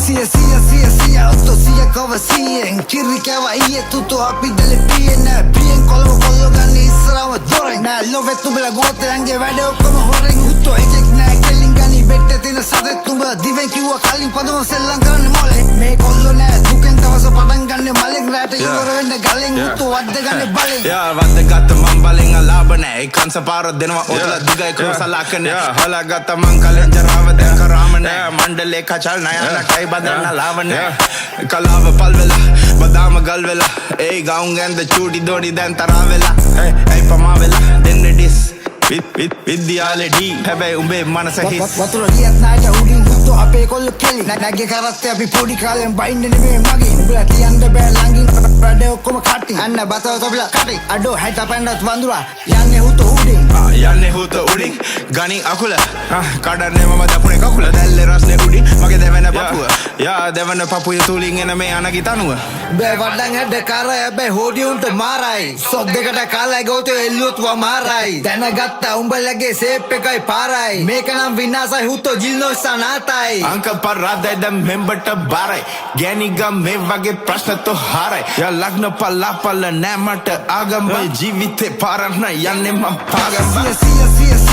Sia otto sia kova sien Kirri käva iye tutu apidele pienä Pien kolmo ganni israva doren Nää lovettu bila guoteange väde okkoma horeng Hutto ejek nää kellingani bette tina sadet tumba Diven kiwa kalin padoma sellan karanne mole Me kollo nää duken tavasa padan ganne malek Räätä juora venne galen hutto wadde ganne balen wadde gatta man balen alabane Ei kansa paaro denwa otla diga ekrosa lakane Hala gatta man kalen jarava den karamane Mandale kachal nayana kai badanna lavane Kalava palvela badama galvela Ei gaun ganda chudi dodi den taravela Ei pamavela denne dis විද්‍යාලේ ඩී හැබැයි උඹේ මනස හිස් වතුර ගියත් නාට උඩින් හුත්තෝ අපේ කොල්ල කෙලි නැග්ගේ කරත්තේ අපි පොඩි කාලෙන් බයින්නේ නෙමෙයි මගේ උඹලා තියන්න බෑ ළඟින් වැඩේ ඔක්කොම කටි අන්න බතව තොපලා කටි අඩෝ හැට පැන්නත් වඳුරා යන්නේ හුත්තෝ උඩින් ගනි අකුල කඩන්නේ මම දකුණේ කකුල දැල්ලේ රස්නේ උඩි මගේ දෙවන පපුව යා දෙවන පපුවේ තුලින් එන මේ අනගි තනුව බෑ වඩන් හැඩ කර හැබැයි හොඩි උන්ට මාරයි සොත් දෙකට කාලයි ගෝතේ එල්ලුවත් වමාරයි දැනගත් උඹලගේ සේප් එකයි පාරයි මේක නම් විනාසයි හුත්තෝ ජිල්නෝ සනාතයි අංක පරාදයි දැන් මෙම්බට බාරයි ගෑනිගම් මේ වගේ ප්‍රශ්න තෝ හාරයි යා ලග්න පල්ලාපල නෑ මට ආගම ජීවිතේ පාරන්න යන්නේ මම පාගම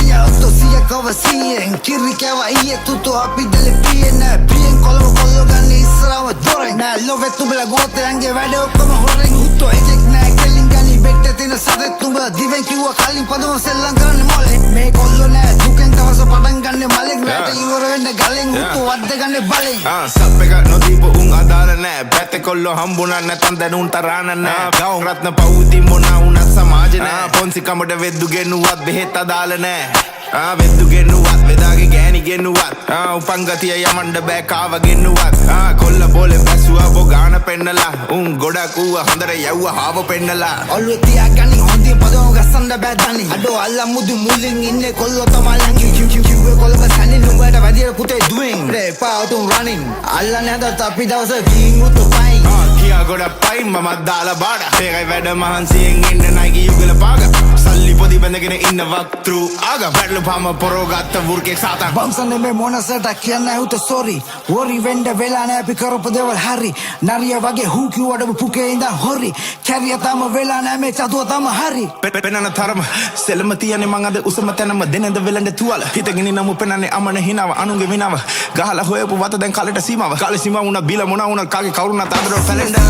sia otto sia kova sien Kirri käva iye tutu apidele pienä Pien kolmo ganni israva doren Nää lovettu bila guoteange väde okkoma horeng Hutto ejek nää kellingani bette tina sadet tumba Diven kiwa kalin padoma sellan karanne mole Me kollo nää duken tavasa padan ganne malek Räätä juora venne galen hutto wadde ganne balen සප් එක නොදීපු උන් අදාළ නෑ පැත්තේ කොල්ලෝ හම්බුණා නැතන් දැන් උන්ට රාන නෑ ගවුන් රත්න පවුති මොනා උනත් සමාජ නෑ පොන්සි කමඩ වෙද්දු ගෙනුවත් බෙහෙත් අදාළ නෑ වෙද්දු ගෙනුවත් වෙදාගේ ගෑණි ගෙනුවත් උපංගතිය යමණ්ඩ බෑ කාව ගෙනුවත් කොල්ල බෝලේ බැසුවා බොගාන පෙන්නලා උන් ගොඩක් ඌව හොඳට යව්ව හාව පෙන්නලා ඔළුව තියාගනි හොඳින් පදවම ගස්සන්න බෑ දනි අඩෝ අල්ලා මුදු මුලින් ඉන්නේ කොල්ලෝ තමයි ලංගි කිව්වේ කොල්ලව සනින් නුඹට වැඩිය පුතේ දුවෙන් එපා උතුම් රනින් අල්ලන්නේ හදත් අපි දවස ගින් උතු පයින් කියා ගොඩක් පයින් මම දාලා බාඩ ඒකයි වැඩ මහන්සියෙන් ඉන්න නයිකි යුගල පාග සල්ලි පොදි බැඳගෙන ඉන්න වක්තෘ ආග බැටළු පාම පොරෝ ගත්ත වුර්කේ සාතන් බම්සන්නේ මේ මොනසට කියන්නේ හුත සෝරි වොරි වෙන්න වෙලා නෑ අපි කරපු දේවල් හරි නරිය වගේ හූ කිව්වට පුකේ ඉඳන් හොරි කැරිය තම වෙලා නෑ මේ චතුව තම හරි පෙන්නන තරම සෙලම තියන්නේ මං අද උසම තැනම දෙනෙන්ද වෙලඳ තුවල හිතගෙන නම පෙන්නන්නේ අමන හිනව අනුන්ගේ විනව ගහලා හොයපු වත දැන් කලට සීමාව කාලේ සීමාව උනා බිල මොනා උනා කාගේ කවුරුණත් අදර පැලෙන්න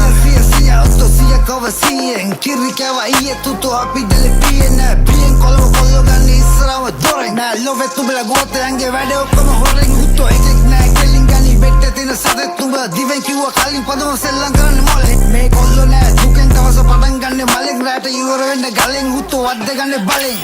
sia otto sia kova sien Kirri käva iye tutu apidele pienä Pien kolmo ganni israva doren Nää lovettu bila guoteange väde okkoma horeng Hutto ejek nää kellingani bette tina sadet tumba Diven kiwa kalin padoma sellan karanne mole Me kollo nää duken tavasa padan ganne malek Räätä juora venne galen hutto wadde ganne balen